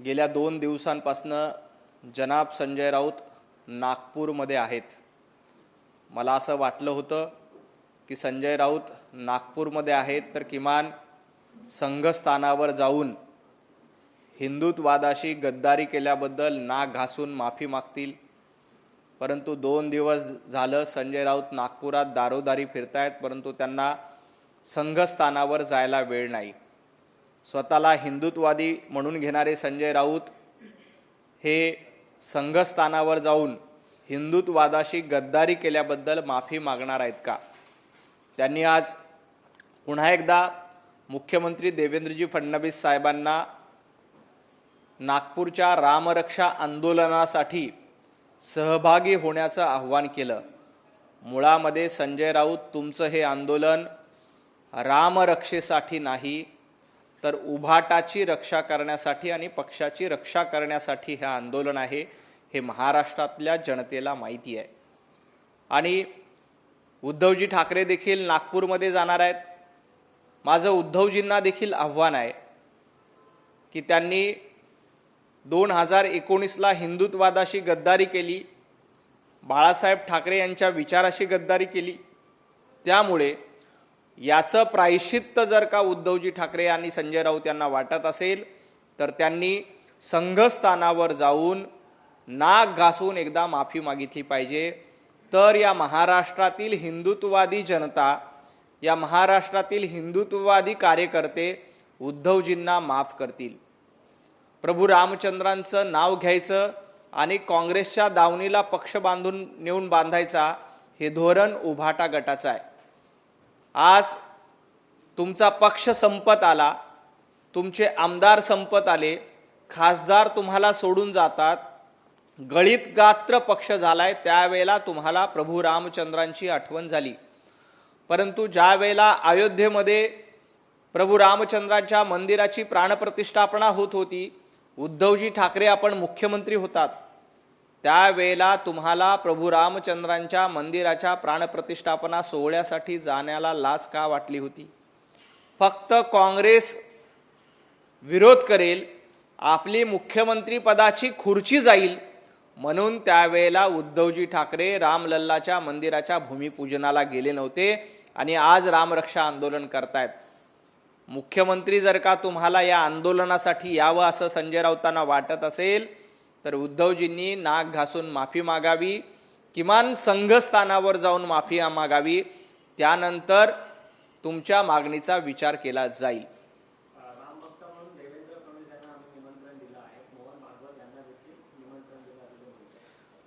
गेल्या 2 दिवसांपासून जनाब संजय राऊत नागपूरमध्ये आहेत। मला असं वाटलं होतं की संजय राऊत नागपूरमध्ये आहेत तर किमान संघस्थानावर जाऊन हिंदुत्ववादाशी गद्दारी केल्याबद्दल नाक घासून माफी मागतील, परंतु 2 दिवस झालं संजय राऊत नागपुरात दारोदारी फिरतायत, परंतु त्यांना संघस्थानावर जायला वेळ नाही। स्वतःला हिंदुत्ववादी म्हणून घेणारे संजय राऊत हे संघस्थानावर जाऊन हिंदुत्ववादाशी गद्दारी केल्याबद्दल माफी मागणार आहेत का? त्यांनी आज पुन्हा एकदा मुख्यमंत्री देवेंद्रजी फडणवीस साहेबांना नागपूरच्या रामरक्षा आंदोलनासाठी सहभागी होण्याचं आव्हान केलं। मुळामध्ये संजय राऊत, तुमचं हे आंदोलन रामरक्षेसाठी नाही तर उभाटाची रक्षा करण्यासाठी आणि पक्षाची रक्षा करण्यासाठी हे आंदोलन आहे, हे महाराष्ट्रातल्या जनतेला माहिती आहे। आणि उद्धवजी ठाकरे देखील नागपूरमध्ये जाणार आहेत। माझं उद्धवजींना देखील आव्हान आहे की त्यांनी 2019ला हिंदुत्ववादाशी गद्दारी केली, बाळासाहेब ठाकरे यांच्या विचाराशी गद्दारी केली, त्यामुळे याचं प्रायश्चित्त जर का उद्धवजी ठाकरे आणि संजय राऊत यांना वाटत असेल तर त्यांनी संघस्थानावर जाऊन नाक घासून एकदा माफी मागितली पाहिजे। तर या महाराष्ट्रातील हिंदुत्ववादी जनता, या महाराष्ट्रातील हिंदुत्ववादी कार्यकर्ते उद्धवजींना माफ करतील। प्रभू रामचंद्रांचं नाव घ्यायचं आणि काँग्रेसच्या दावणीला पक्ष बांधून नेऊन बांधायचा, हे धोरण उभाटा गटाचं आहे। आज तुमचा पक्ष संपत आला, तुमचे आमदार संपत आले, खासदार तुम्हाला सोडून जातात, गळीत गात्र पक्ष झालाय, त्यावेळेला तुम्हाला प्रभू रामचंद्रांची आठवण झाली। परंतु ज्या वेळेला अयोध्येमध्ये प्रभू रामचंद्रांच्या मंदिराची प्राणप्रतिष्ठापना होत होती, उद्धवजी ठाकरे आपण मुख्यमंत्री होतात, त्यावेळेला तुम्हाला प्रभू रामचंद्रांच्या मंदिराच्या प्राणप्रतिष्ठापना सोहळ्यासाठी जाण्याला लाज का वाटली होती? फक्त काँग्रेस विरोध करेल, आपली मुख्यमंत्री पदाची खुर्ची जाईल म्हणून त्यावेळेला उद्धवजी ठाकरे रामलल्लाच्या मंदिराच्या भूमिपूजनाला गेले नव्हते आणि आज रामरक्षा आंदोलन करतायत। मुख्यमंत्री जर का तुम्हाला या आंदोलनासाठी यावं असं संजय राऊतांना वाटत असेल तर उद्धवजींनी नाक घासून माफी मागावी, किमान संघस्थानावर जाऊन माफी मागावी, त्यानंतर तुमच्या मागणीचा विचार केला जाईल।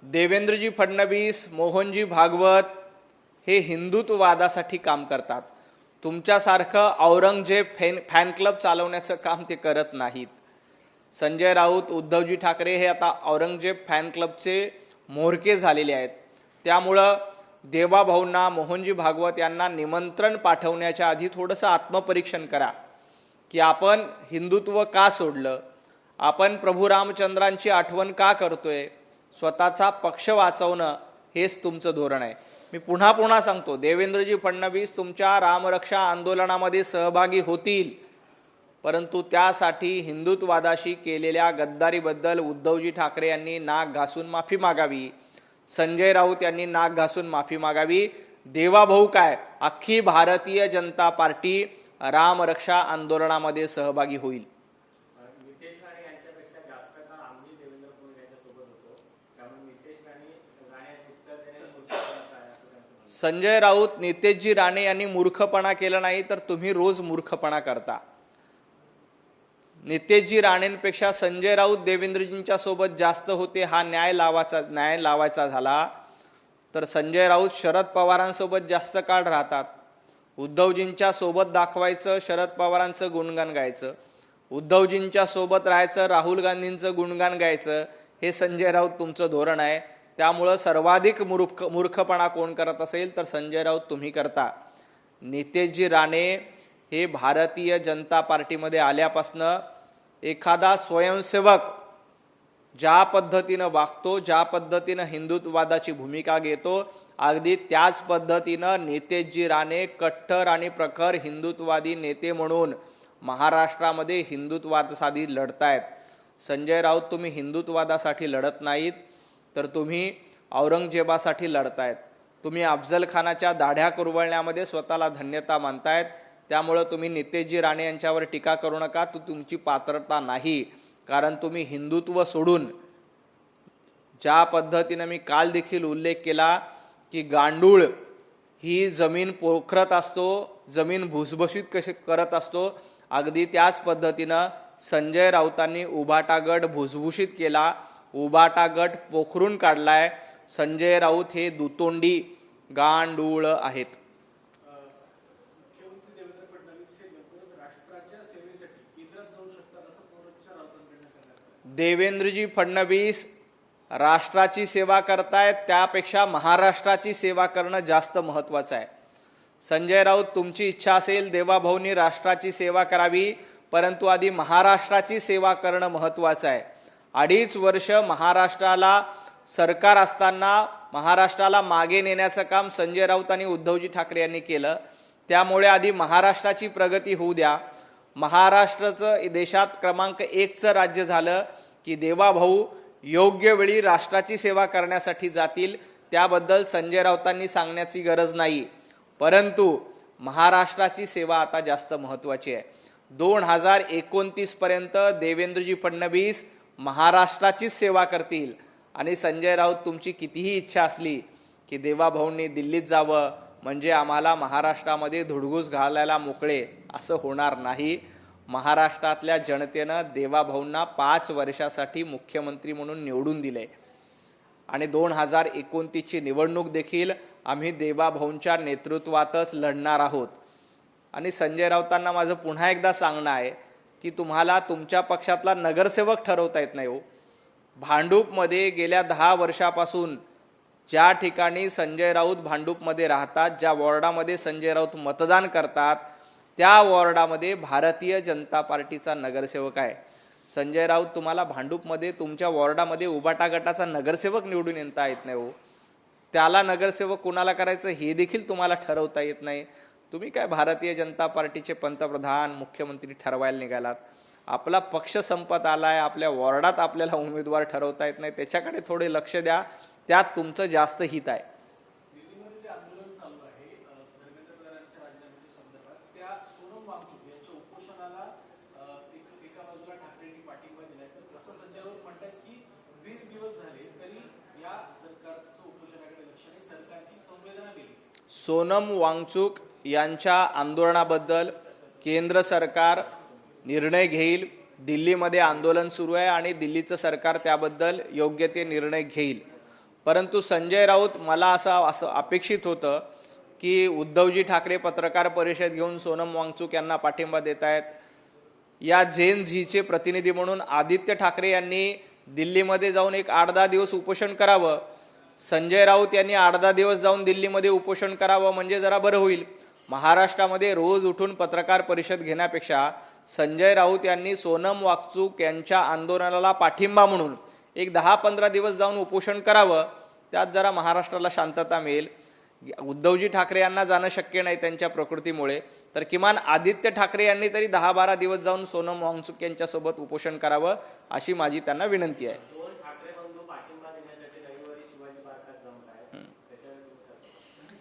देवेंद्रजी फडणवीस, मोहनजी भागवत हे हिंदुत्ववादासाठी काम करतात। तुमच्यासारखं औरंगजेब फॅन क्लब चालवण्याचं काम ते करत नाहीत। संजय राऊत, उद्धवजी ठाकरे हे आता औरंगजेब फॅन क्लबचे म्होरके झालेले आहेत। त्यामुळं देवाभाऊंना, मोहनजी भागवत यांना निमंत्रण पाठवण्याच्या आधी थोडंसं आत्मपरीक्षण करा की आपण हिंदुत्व का सोडलं, आपण प्रभू रामचंद्रांची आठवण का करतोय, स्वतःचा पक्ष वाचवणं हेच तुमचं धोरण आहे। मी पुन्हा सांगतो, देवेंद्रजी फडणवीस तुमच्या रामरक्षा आंदोलनामध्ये सहभागी होतील, परंतु त्यासाठी हिंदुत्ववादाशी केलेल्या गद्दारीबद्दल उद्धवजी ठाकरे यांनी नाक घासून माफी मागावी, संजय राऊत यांनी नाक घासून माफी मागावी। देवाभाऊ काय, अख्खी भारतीय जनता पार्टी रामरक्षा आंदोलनामध्ये सहभागी होईल। संजय राऊत, नितेशजी राणे यांनी मूर्खपणा केला नाही तर तुम्ही रोज मूर्खपणा करता। नितेशजी राणेंपेक्षा संजय राऊत देवेंद्रजींच्या सोबत जास्त होते, हा न्याय लावायचा झाला तर संजय राऊत शरद पवारांसोबत जास्त काळ राहतात। उद्धवजींच्या सोबत दाखवायचं, शरद पवारांचं गुणगान गायचं, उद्धवजींच्या सोबत राहायचं, राहुल गांधींचं गुणगान गायचं, हे संजय राऊत तुमचं धोरण आहे। त्यामुळं सर्वाधिक मूर्खपणा कोण करत असेल तर संजय राऊत तुम्ही करता। नितेशजी राणे हे भारतीय जनता पार्टीमध्ये आल्यापासून एखादा स्वयंसेवक ज्या पद्धतीनं वागतो, ज्या पद्धतीनं हिंदुत्ववादाची भूमिका घेतो, अगदी त्याच पद्धतीनं नितेशजी राणे कट्टर आणि प्रखर हिंदुत्ववादी नेते म्हणून महाराष्ट्रामध्ये हिंदुत्ववादासाठी लढतायत। संजय राऊत तुम्ही हिंदुत्ववादासाठी लढत नाहीत, तर तुम्ही औरंगजेबासाठी लढतायत. तुम्ही अफजल खानाच्या दाढ्या कुरवळण्यामध्ये स्वतःला धन्यता मानतायत. त्यामुळे तुम्ही नितेशजी राणे यांच्यावर टीका करू नका. तुमची पात्रता नाही. कारण तुम्ही हिंदुत्व सोडून ज्या पद्धतीने मी काल देखील उल्लेख केला की गांडूळ ही जमीन पोखरत असतो, जमीन भुसभुशीत कशी करत असतो, अगदी त्याच पद्धतीनं संजय राऊतांनी उभाटा गट भुसभुशीत केला, उभाटा गट पोखरून काढलाय. संजय राऊत हे दुतोंडी गांडूळ आहेत. देवेंद्रजी फडणवीस राष्ट्राची सेवा करतायत, त्यापेक्षा महाराष्ट्राची सेवा करणं जास्त महत्त्वाचं आहे. संजय राऊत तुमची इच्छा असेल देवाभाऊंनी राष्ट्राची सेवा करावी, परंतु आधी महाराष्ट्राची सेवा करणं महत्त्वाचं आहे. 2.5 वर्ष महाराष्ट्राला सरकार असताना महाराष्ट्राला मागे नेण्याचं काम संजय राऊत आणि उद्धवजी ठाकरे यांनी केलं. त्यामुळे आधी महाराष्ट्राची प्रगती होऊ द्या. महाराष्ट्राचं देशात क्रमांक 1चं राज्य झालं की देवाभाऊ योग्य वेळी राष्ट्राची सेवा करण्यासाठी जातील. त्याबद्दल संजय राऊतांनी सांगण्याची गरज नाही, परंतु महाराष्ट्राची सेवा आता जास्त महत्त्वाची आहे. 2029 पर्यंत देवेंद्रजी फडणवीस महाराष्ट्राचीच सेवा करतील. आणि संजय राऊत तुमची कितीही इच्छा असली की देवाभाऊंनी दिल्लीत जावं म्हणजे आम्हाला महाराष्ट्रामध्ये धुडगूस घालायला मोकळे, असं होणार नाही. महाराष्ट्रातल्या जनतेनं देवाभाऊंना 5 वर्षासाठी मुख्यमंत्री म्हणून निवडून दिले आणि 2029ची निवडणूक देखील आम्ही देवाभाऊंच्या नेतृत्वातच लढणार आहोत. आणि संजय राऊतांना माझं पुन्हा एकदा सांगणं आहे की तुम्हाला तुमच्या पक्षातला नगरसेवक ठरवता येत नाही हो. भांडूपमध्ये गेल्या 10 वर्षापासून ज्या ठिकाणी संजय राऊत भांडूपमध्ये राहतात, ज्या वॉर्डामध्ये संजय राऊत मतदान करतात, त्या वॉर्डामध्ये भारतीय जनता पार्टीचा नगरसेवक आहे. संजय राऊत तुम्हाला भांडूपमध्ये तुमच्या वॉर्डामध्ये उभाटा गटाचा नगरसेवक निवडून येता येत नाही हो. त्याला नगरसेवक कोणाला करायचं हे देखील तुम्हाला ठरवता येत नाही. तुम्ही काय भारतीय जनता पार्टीचे पंतप्रधान मुख्यमंत्री ठरवायला निघालात? आपला पक्ष संपत आलाय, आपल्या वॉर्डात आपल्याला उमेदवार ठरवता येत नाही. त्याच्याकडे थोडे लक्ष द्या, त्यात तुमचं जास्त हित आहे. दिल्लीमध्ये जे आंदोलन चालू आहे धर्मेंद्र प्रधानांच्या राजीनाम्याच्या संदर्भात, त्या सोनम वांगचुक यांच्या उपोषणाला एका बाजूला ठाकरेंनी पाठिंबा दिलाय, तर असं संजय राऊत म्हणतात की 20 दिवस झाले तरी या सरकारचं उपोषणाकडे लक्ष नाही, सरकारची संवेदना गेली. सोनम वांगचुक यांच्या आंदोलनाबद्दल केंद्र सरकार निर्णय घेईल. दिल्लीमध्ये आंदोलन सुरू आहे आणि दिल्लीचं सरकार त्याबद्दल योग्य ते निर्णय घेईल. परंतु संजय राऊत मला असं अपेक्षित होतं की उद्धवजी ठाकरे पत्रकार परिषद घेऊन सोनम वांगचुक यांना पाठिंबा देत आहेत. या जेन झीचे प्रतिनिधी म्हणून आदित्य ठाकरे यांनी दिल्लीमध्ये जाऊन एक 8-10 दिवस उपोषण करावं. संजय राऊत यांनी 8-10 दिवस जाऊन दिल्लीमध्ये उपोषण करावं म्हणजे जरा बरं होईल. महाराष्ट्रामध्ये रोज उठून पत्रकार परिषद घेण्यापेक्षा संजय राऊत यांनी सोनम वांगचुक यांच्या आंदोलनाला पाठिंबा म्हणून एक 10-15 दिवस जाऊन उपोषण करावं. त्यात जरा महाराष्ट्राला शांतता मिळेल. उद्धवजी ठाकरे यांना जाणं शक्य नाही त्यांच्या प्रकृतीमुळे, तर किमान आदित्य ठाकरे यांनी तरी 10-12 दिवस जाऊन सोनम वांगचुक यांच्यासोबत उपोषण करावं अशी माझी त्यांना विनंती आहे.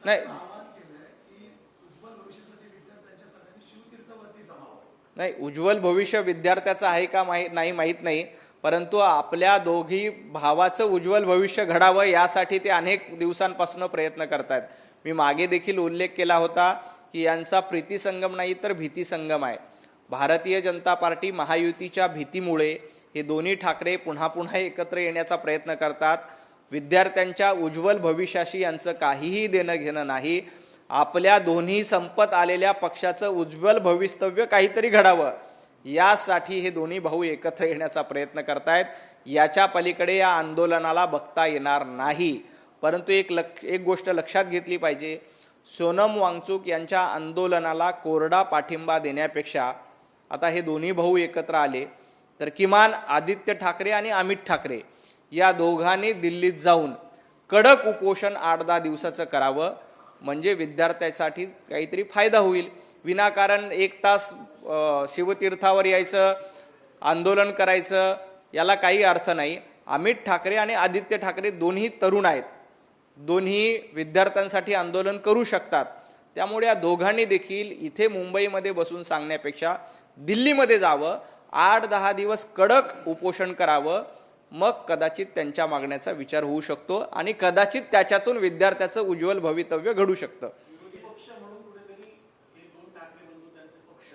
नाही नाही उज्ज्वल भविष्य विद्यार्थ्याचं आहे का नाही माहीत नाही, परंतु आपल्या दोघी भावाचं उज्ज्वल भविष्य घडावं यासाठी ते अनेक दिवसांपासून प्रयत्न करतात. मी मागे देखील उल्लेख केला होता की यांचा प्रीती संगम नाही तर भीती संगम आहे. भारतीय जनता पार्टी महायुतीच्या भीतीमुळे हे दोन्ही ठाकरे पुन्हा पुन्हा एकत्र येण्याचा प्रयत्न करतात. विद्यार्थ्यांच्या उज्ज्वल भविष्याशी यांचं काहीही देणं घेणं नाही. आपल्या दोन्ही संपत आलेल्या पक्षाचं उज्ज्वल भवितव्य काहीतरी घडावं यासाठी हे दोन्ही भाऊ एकत्र येण्याचा प्रयत्न करतायत. याच्या पलीकडे या आंदोलनाला बघता येणार नाही. परंतु एक गोष्ट लक्षात घेतली पाहिजे, सोनम वांगचुक यांच्या आंदोलनाला कोरडा पाठिंबा देण्यापेक्षा आता हे दोन्ही भाऊ एकत्र आले तर किमान आदित्य ठाकरे आणि अमित ठाकरे या दोघांनी दिल्लीत जाऊन कडक उपोषण 8-10 दिवसाचं करावं म्हणजे विद्यार्थ्यांसाठी काहीतरी फायदा होईल. विनाकारण 1 तास शिवतीर्थावर यायचं, आंदोलन करायचं, याला काही अर्थ नाही. अमित ठाकरे आणि आदित्य ठाकरे दोन्ही तरुण आहेत, दोन्ही विद्यार्थ्यांसाठी आंदोलन करू शकतात. त्यामुळे या दोघांनी देखील इथे मुंबईमध्ये बसून सांगण्यापेक्षा दिल्लीमध्ये जावं, 8-10 दिवस कडक उपोषण करावं, मग कदाचित त्यांच्या मागण्याचा विचार होऊ शकतो आणि कदाचित त्याच्यातून विद्यार्थ्याचं उज्ज्वल भवितव्य घडू शकतं. विरोधी पक्ष म्हणून कुठेतरी हे दोन ठाकरे बंधू त्यांचे पक्ष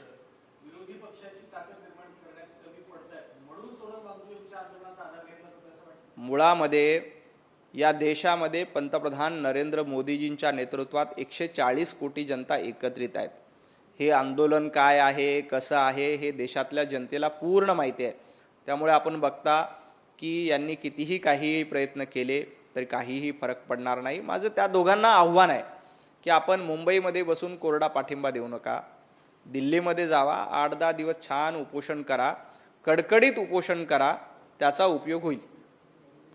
विरोधी पक्षाची ताकद निर्माण करण्यात कमी पडतायत म्हणून सोनम वांगचुकच्या आंदोलनाचा आधार घेतला जातो असं वाटतं. मुळामध्ये या देशामध्ये पंतप्रधान नरेंद्र मोदीजींच्या नेतृत्वात 140 कोटी जनता एकत्रित आहेत. हे आंदोलन काय आहे, कसं आहे, हे देशातल्या जनतेला पूर्ण माहिती आहे. त्यामुळे आपण बघता की यांनी कितीही काही प्रयत्न केले तरी काहीही फरक पडणार नाही. माझं त्या दोघांना आव्हान आहे की आपण मुंबईमध्ये बसून कोरडा पाठिंबा देऊ नका, दिल्लीमध्ये जावा, 8-10 दिवस छान उपोषण करा, कडकडीत उपोषण करा, त्याचा उपयोग होईल.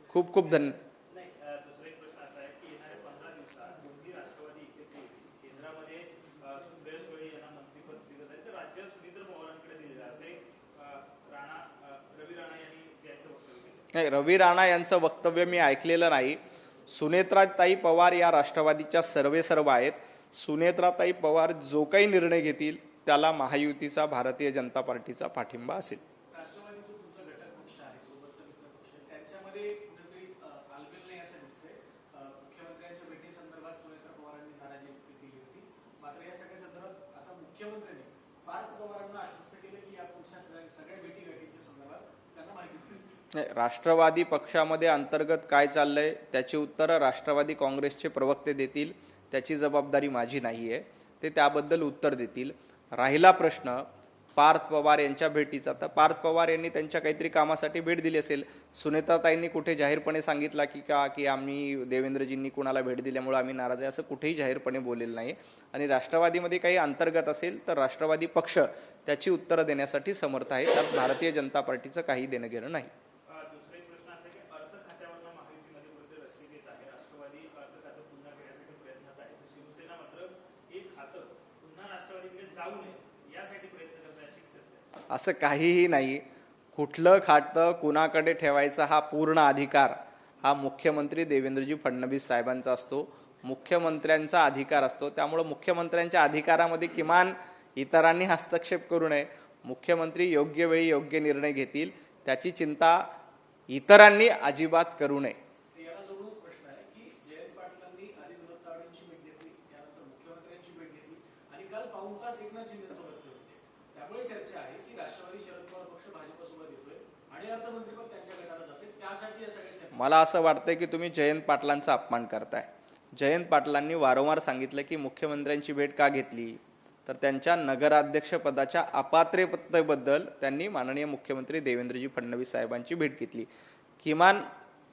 खूप खूप धन्यवाद. दुसरा एक प्रश्न असा आहे की येणाऱ्या 15 दिवसात दोन्ही राष्ट्रवादी एकत्र येतील. केंद्रामध्ये सुप्रिया सुळे यांना मंत्रिपद दिलं जाईल तर राज्यात सुनीत्र पवारांकडे दिलेलं असे रवी राणा यांनी त्यांचं वक्तव्य केलं. नाही, रवी राणा यांचं वक्तव्य मी ऐकलेलं नाही. सुनेत्राताई पवार या राष्ट्रवादीच्या सर्वेसर्व आहेत. सुनेत्राताई पवार जो काही निर्णय घेतील त्याला महायुतीचा, भारतीय जनता पार्टीचा पाठिंबा असेल. राष्ट्रवादी जो तुमचा घटक पक्ष आहे, सोबतचा मित्र पक्ष आहे, त्यांच्यामध्ये कुठेतरी तालमेल नाही असं दिसतंय. मुख्यमंत्र्यांच्या भेटीसंदर्भात सुनेत्रा पवारांनी नाराजी व्यक्त केली होती. मात्र या सगळ्या संदर्भात आता मुख्यमंत्र्यांनी पार्थ पवारांना आश्वस्त केलं की या पक्षाच्या सगळ्या भेटीगाठीच्या संदर्भात त्यांना माहिती दिली. नाही, राष्ट्रवादी पक्षामध्ये अंतर्गत काय चाललंय त्याची उत्तरं राष्ट्रवादी काँग्रेसचे प्रवक्ते देतील. त्याची जबाबदारी माझी नाही आहे. ते त्याबद्दल उत्तर देतील. राहिला प्रश्न पार्थ पवार यांच्या भेटीचा, तर पार्थ पवार यांनी त्यांच्या काहीतरी कामासाठी भेट दिली असेल. सुनेत्राताईंनी कुठे जाहीरपणे सांगितलं की आम्ही देवेंद्रजींनी कुणाला भेट दिल्यामुळे आम्ही नाराज आहे, असं कुठेही जाहीरपणे बोललेलं नाही. आणि राष्ट्रवादीमध्ये काही अंतर्गत असेल तर राष्ट्रवादी पक्ष त्याची उत्तरं देण्यासाठी समर्थ आहे. त्यात भारतीय जनता पार्टीचं काही देणं घेणं नाही. दुसरा एक प्रश्न असा की अर्थ खात्यावरनं महायुतीमध्ये कुठे रस्सीखेच आहे. राष्ट्रवादी अर्थ खातं पुन्हा घेण्यासाठी प्रयत्नात आहे. शिवसेना मात्र एक खातं पुन्हा राष्ट्रवादीकडे जाऊ नये यासाठी प्रयत्न करत आहे अशी चर्चा आहे. असं काहीही नाही. कुठलं खातं कुणाकडे ठेवायचा हा पूर्ण अधिकार हा मुख्यमंत्री देवेंद्रजी फडणवीस साहेबांचा असतो, मुख्यमंत्र्यांचा अधिकार असतो. त्यामुळं मुख्यमंत्र्यांच्या अधिकारामध्ये किमान इतरांनी हस्तक्षेप करू नये. मुख्यमंत्री योग्य वेळी योग्य निर्णय घेतील, त्याची चिंता इतरांनी अजिबात करू नये. याला जोडूनच प्रश्न आहे की जयंत पाटलांनी आधी विनोद तावडेंची भेट घेतली, त्यानंतर मुख्यमंत्र्यांची भेट घेतली आणि काल पाऊण तास एकनाथ शिंदेसोबत ते होते. त्यामुळे चर्चा आहे की राष्ट्रवादी शरद पवार पक्ष भाजपसोबत येतोय आणि अर्थमंत्रीपद त्यांच्या गटाला जाते. त्यासाठी या सगळ्या चर्चा. मला असं वाटतंय की तुम्ही जयंत पाटलांचा अपमान करताय. जयंत पाटलांनी वारंवार सांगितलं की मुख्यमंत्र्यांची भेट का घेतली, तर त्यांच्या नगराध्यक्षपदाच्या अपात्रतेबद्दल त्यांनी माननीय मुख्यमंत्री देवेंद्रजी फडणवीस साहेबांची भेट घेतली. किमान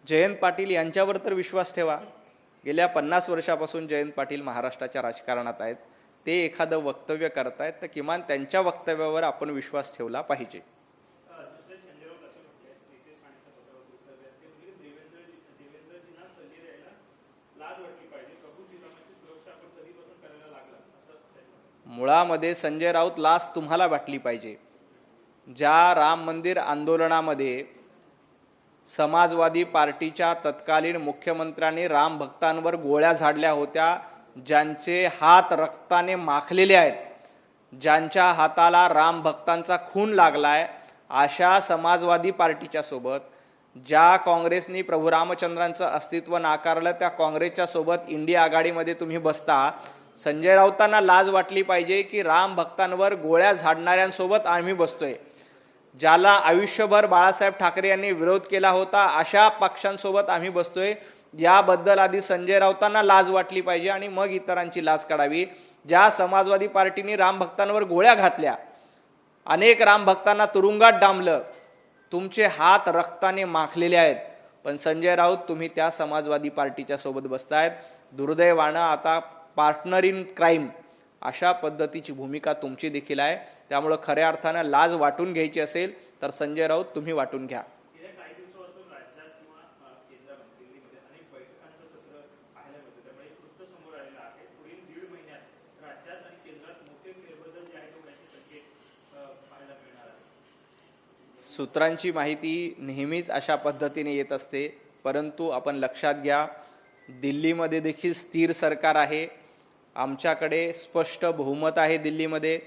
जयंत पाटील यांच्यावर तर विश्वास ठेवा. गेल्या 50 वर्षापासून जयंत पाटील महाराष्ट्राच्या राजकारणात आहेत. ते एखादं वक्तव्य करतायत तर किमान त्यांच्या वक्तव्यावर आपण विश्वास ठेवला पाहिजे. दुसरे संजय राऊत असं म्हटले रितेश राणेच्या पत्रावर उत्तर द्या. ते म्हणजे देवेंद्रजींना सल्ले द्यायला लाज वाटली पाहिजे. प्रभू श्रीरामाची सुरक्षा आपण कधीपासून करायला लागला असं. मुळामध्ये संजय राऊत लाच तुम्हाला वाटली पाहिजे. ज्या राम मंदिर आंदोलनामध्ये समाजवादी पार्टीच्या तत्कालीन मुख्यमंत्र्यांनी राम भक्तांवर गोळ्या झाडल्या होत्या, ज्यांचे हात रक्ताने माखलेले आहेत, ज्यांच्या हाताला राम भक्तांचा खून लागलाय, अशा समाजवादी पार्टीच्या सोबत ज्या काँग्रेसनी प्रभू रामचंद्रांचं अस्तित्व नाकारलं त्या काँग्रेसच्या सोबत इंडिया आघाडीमध्ये तुम्ही बसता. संजय राऊतांना लाज वाटली पाहिजे की राम भक्तांवर गोळ्या झाडणाऱ्यांसोबत आम्ही बसतोय. ज्याला आयुष्यभर बाळासाहेब ठाकरे यांनी विरोध केला होता अशा पक्षांसोबत आम्ही बसतोय. याबद्दल आधी संजय राऊतांना लाज वाटली पाहिजे आणि मग इतरांची लाज काढावी. ज्या समाजवादी पार्टीने राम भक्तांवर गोळ्या घातल्या, अनेक राम भक्तांना तुरुंगात डांबलं, तुमचे हात रक्ताने माखलेले आहेत, पण संजय राऊत तुम्ही त्या समाजवादी पार्टीच्या सोबत बसतायत. दुर्दैवानं आता पार्टनर इन क्राईम अशा पद्धतीची भूमिका तुमची देखील आहे. त्यामुळं खऱ्या अर्थानं लाज वाटून घ्यायची असेल तर संजय राऊत तुम्ही वाटून घ्या. गेल्या काही दिवसापासून राज्यात किंवा केंद्रामध्ये दिल्लीमध्ये अनेक बैठकांचं सत्र पाहायला मिळतं. त्यामुळे एक वृत्त समोर आलेलं आहे. पुढील 1.5 महिन्यात राज्यात आणि केंद्रात मोठे फेरबदल जे आहेत होण्याचे संकेत पाहायला मिळणार आहे. सूत्रांची माहिती नेहमीच अशा पद्धतीने येत असते, परंतु आपण लक्षात घ्या, दिल्लीमध्ये देखील स्थिर सरकार आहे, आमच्याकडे स्पष्ट बहुमत आहे दिल्लीमध्ये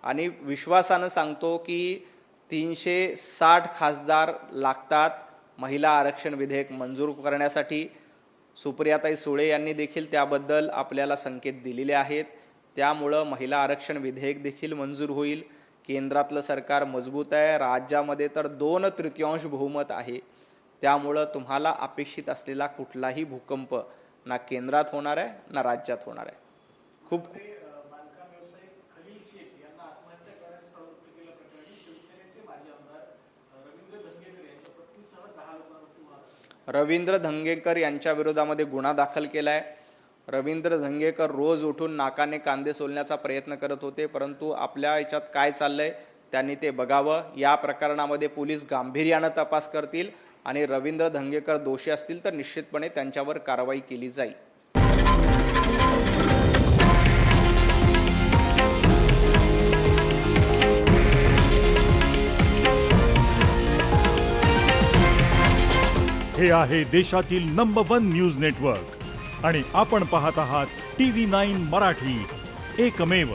आणि विश्वासानं सांगतो की 360 खासदार लागतात महिला आरक्षण विधेयक मंजूर करण्यासाठी. सुप्रियाताई सुळे यांनी देखील त्याबद्दल आपल्याला संकेत दिलेले आहेत. त्यामुळं महिला आरक्षण विधेयक देखील मंजूर होईल. केंद्रातलं सरकार मजबूत आहे, राज्यामध्ये तर 2/3 बहुमत आहे. त्यामुळं तुम्हाला अपेक्षित असलेला कुठलाही भूकंप ना केंद्रात होणार आहे ना राज्यात होणार आहे. खूप बांधकाम व्यावसायिक खलील शेख यांना आत्महत्या करण्यास प्रवृत्त केल्याप्रकरणी शिवसेनेचे माजी आमदार रवींद्र धंगेकर यांच्या पत्नीसह 10 लोकांवरती गुन्हा. रवींद्र धंगेकर यांच्या विरोधामध्ये गुन्हा दाखल केला आहे. रवींद्र धंगेकर रोज उठून नाकाने कांदे सोलण्याचा प्रयत्न करत होते, परंतु आपल्या याच्यात काय चाललंय त्यांनी ते बघावं. या प्रकरणामध्ये पोलीस गांभीर्यानं तपास करतील आणि रवींद्र धंगेकर दोषी असतील तर निश्चितपणे त्यांच्यावर कारवाई केली जाईल. हे आहे देशातील नंबर 1 न्यूज नेटवर्क आणि आपण पाहत आहात TV9 मराठी, एकमेव.